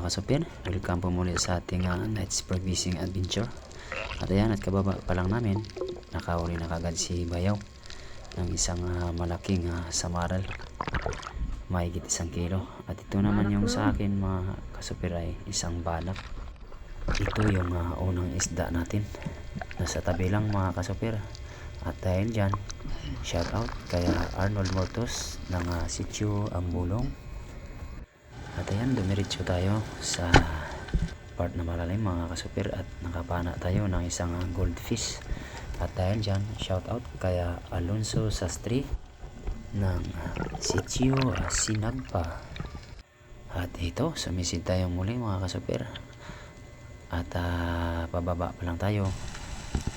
kasupir, welcome po muli sa ating night sport fishing adventure. At ayan, at kababa pa lang namin, nakahuli na kagad si Bayaw ng isang malaking samaral, mahigit 1 kilo. At ito naman yung sa akin mga kasupir ay isang banak. Ito yung unang isda natin, nasa tabi lang mga kasupir. At dahil dyan, shout out kay Arnold Mortos ng Sitio Ambulong. At ayan, dumiretso tayo sa part na malalim mga kasupir at nakapana tayo ng isang goldfish. At dahil dyan, shout out kay Alonso Sastri ng Sitio Sinagpa. At ito, sumisid tayo muli mga kasupir. At pababa pa lang tayo,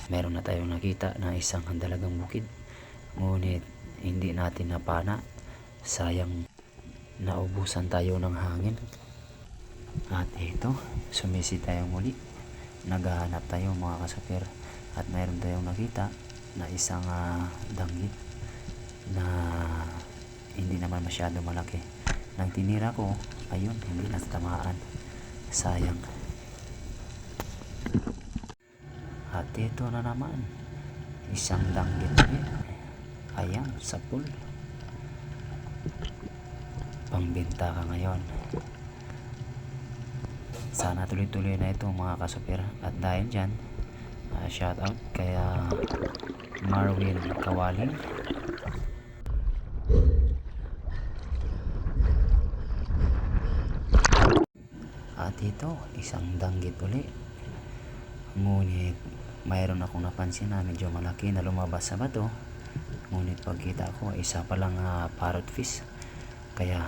meron na tayong nakita na isang dalagang bukid, ngunit hindi natin napana, sayang, naubusan tayo ng hangin. At ito, sumisid tayo muli, naghahanap tayo mga kasupir, at mayroon tayong nakita na isang danggit na hindi naman masyado malaki. Nang tinira ko, ayun, hindi natamaan, sayang. At ito na naman, isang danggit ulit. Ayan, sa pool, pangbenta ka ngayon. Sana tuloy-tuloy na ito mga kasupir. At dahil dyan, shout out kay Marwin Kawaling. At ito, isang danggit ulit, ngunit mayroon akong napansin na medyo malaki na lumabas sa bato. Ngunit pagkita ko, isa palang parrot fish, kaya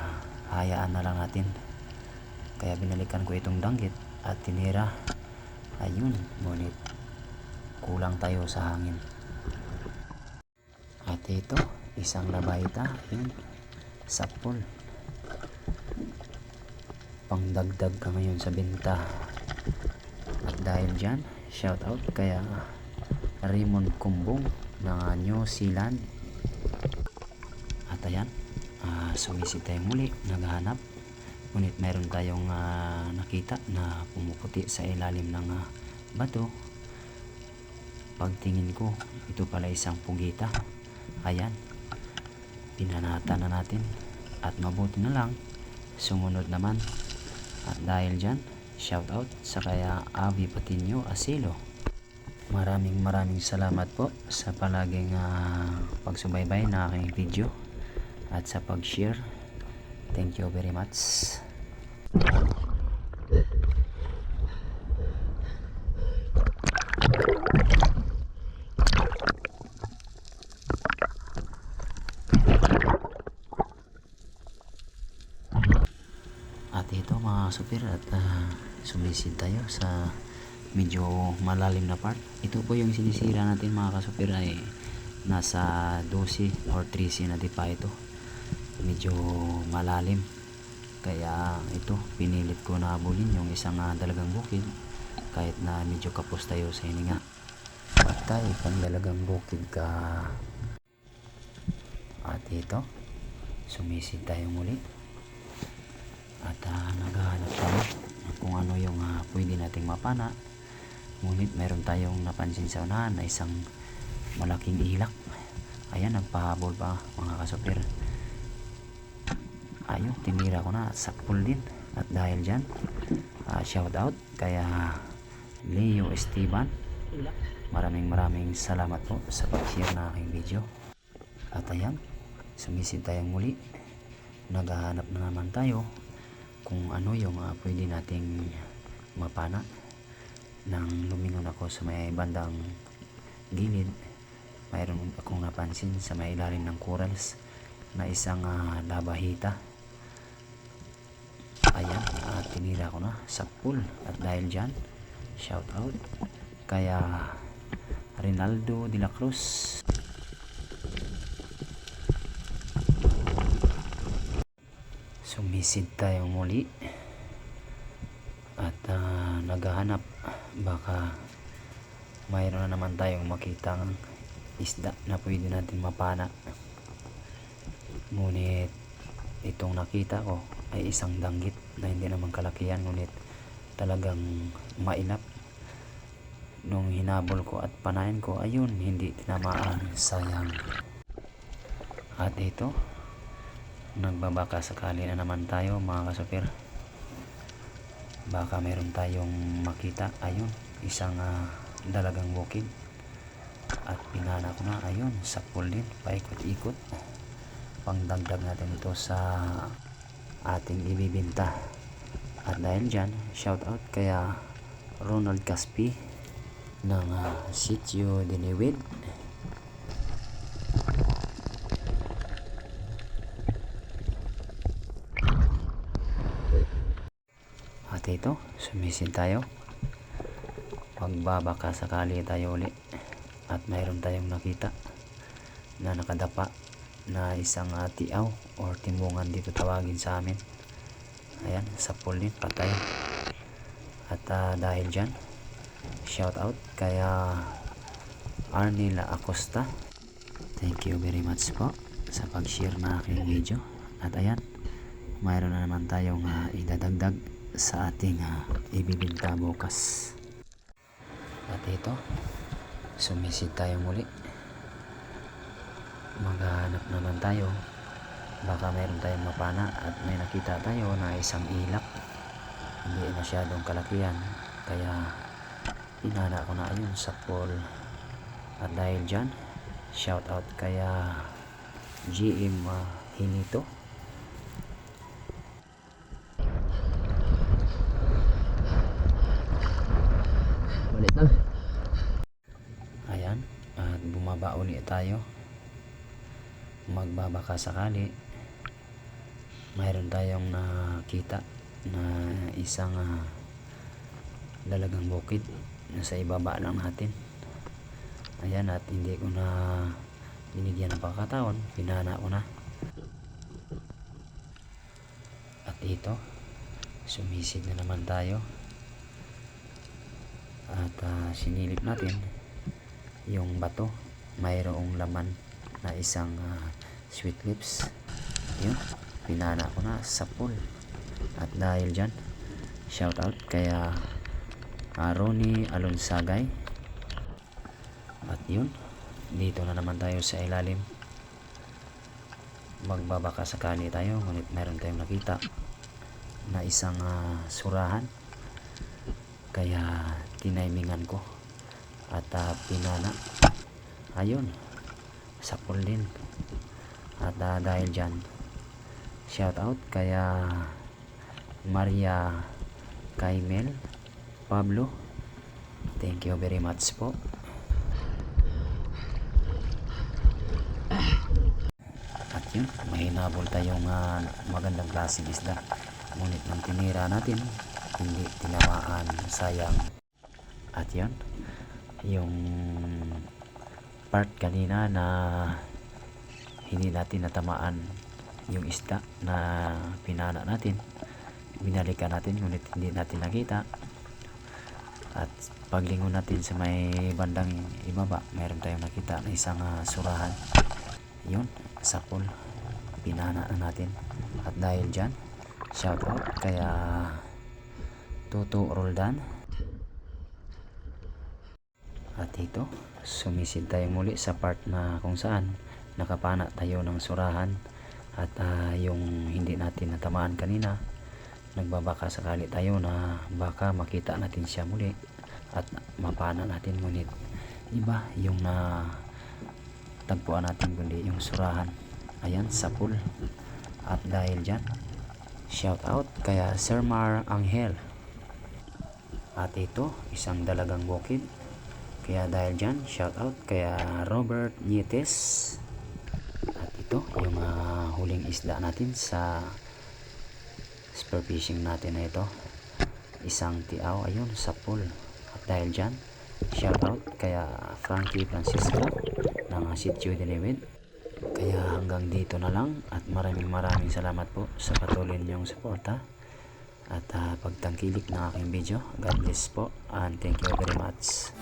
hayaan na lang natin. Kaya binalikan ko itong danggit at tinira. Ayun, ngunit kulang tayo sa hangin. At ito, isang labaita, yun, sa pool. Pangdagdag ka ngayon sa benta. At dahil dyan, shout out kaya Raymond Kumbong ng New Zealand. At ayan, sumisid tayo muli, naghahanap, ngunit mayroon tayong nakita na pumuputi sa ilalim ng bato. Pagtingin ko, ito pala isang pugita. Ayan, pinanata na natin, at mabuti na lang sumunod naman. At dahil dyan, shout out sa kaya Avi Patinio Asilo. Maraming salamat po sa palaging pagsubaybay na aking video at sa pag-share. Thank you very much. At ito mga kasupir, at sumisid tayo sa medyo malalim na part. Ito po yung sinisira natin mga kasupir, ay nasa 12 or 13 na dipa ito. Medyo malalim, kaya ito pinilit ko na habulin yung isang dalagang bukid, kahit na medyo kapos tayo sa hininga. Patay pang dalagang bukid ka. At ito, sumisid tayo muli, at naghahanap tayo kung ano yung pwede nating mapana. Ngunit meron tayong napansin sa unahan na isang malaking ilak. Ayan, nagpahabol pa mga kasupir. Ayun, tinira ko na, sakpul din. At dahil dyan, shout out kaya Leo Esteban. Maraming salamat po sa pag-share na aking video. At ayan, sumisid tayong muli, naghahanap na naman tayo kung ano yung pwede nating mapana. Nang lumingon ako sa may bandang gilid, mayroon akong napansin sa may ilalim ng corals na isang labahita. Ayan, tinira ko na, sa pool. At dahil dyan, shout out kaya Rinaldo de la Cruz. Sumisid tayo muli, at naghahanap, baka mayroon na naman tayong makitang isda na pwede natin mapana. Ngunit itong nakita ko ay isang danggit na hindi naman kalakihan, ngunit talagang mailap. Nung hinabol ko at panain ko, ayun, hindi tinamaan, sayang. At ito, nagbabaka sakali na naman tayo mga kasupir. Baka meron tayong makita. Ayun, isang dalagang bukid. At pinana ko na, ayun, sapul din, paikot-ikot. Pangdagdag natin ito sa ating ibibinta. At dahil dyan, shout out kaya Ronald Caspi ng Sitio Diniwid. At ito, sumisid tayo. Magbabaka sakali tayo uli at mayroon tayong nakita na nakadapa na isang tiaw or timbungan dito tawagin sa amin. Ayan, sapul din, patay. At dahil dyan, shout out kaya Arnila Acosta. Thank you very much po sa pag-share na aking video. At ayan, mayroon na naman tayong idadagdag sa ating ibibinta bukas. At ito, sumisid tayo muli. Maghanap naman tayo, baka mayroon tayong mapana. At may nakita tayo na isang ilak, hindi masyadong kalakihan, kaya pinana ko na, ayun, sapul. At dahil dyan, shout out kaya GM Hinito. Ayan, at bumaba ulit tayo. Magbabaka sakali. Mayroon tayong nakita na isang dalagang bukid na sa ibaba lang natin. Ayan, at hindi ko na binigyan ng pagkakataon, pinana ko na. At ito, sumisid na naman tayo. At sinilip natin yung bato, mayroong laman na isang sweet lips. Yun, pinana ko na, sapul. At dahil dyan, shout out kaya Ronnie Alonsagay. At yun, dito na naman tayo sa ilalim. Magbabaka sakali tayo, ngunit meron tayong nakita na isang surahan, kaya tinaimingan ko at pinana. Ayun, sapul din. At dahil dyan, shout out kaya Maria Kaimel Pablo. Thank you very much po. At yun, may hinabol tayong magandang klaseng isda, ngunit nang tinira natin, hindi tinamaan, sayang. At yun, yung part kanina na hindi natin natamaan yung isda na pinana natin, binalikan natin, ngunit hindi natin nakita. At paglingon natin sa may bandang ibaba, mayroon tayong nakita na isang surahan. Yun, sapul, pinana na natin. At dahil dyan, shout out kaya Tuto Roldan. At ito, sumisid tayo muli sa part na kung saan nakapana tayo ng surahan. At yung hindi natin natamaan kanina, nagbabaka sakali tayo na baka makita natin siya muli at mapana natin, ngunit iba yung tagpuan natin, kundi yung surahan. Ayan, sapul. At dahil dyan, shout out kaya Sir Mar Angel. At ito, isang dalagang bukid, kaya dahil dyan, shout out kaya Robert Nietes. At ito, yung huling isda natin sa spear fishing natin na ito, isang tiaw, ayun, sapul. At dahil dyan, shout out kaya Frankie Francisco ng Sitio Diniwid. Kaya hanggang dito na lang, at maraming salamat po sa patuloy niyong suporta at pagtangkilik ng aking video. God bless po and thank you very much.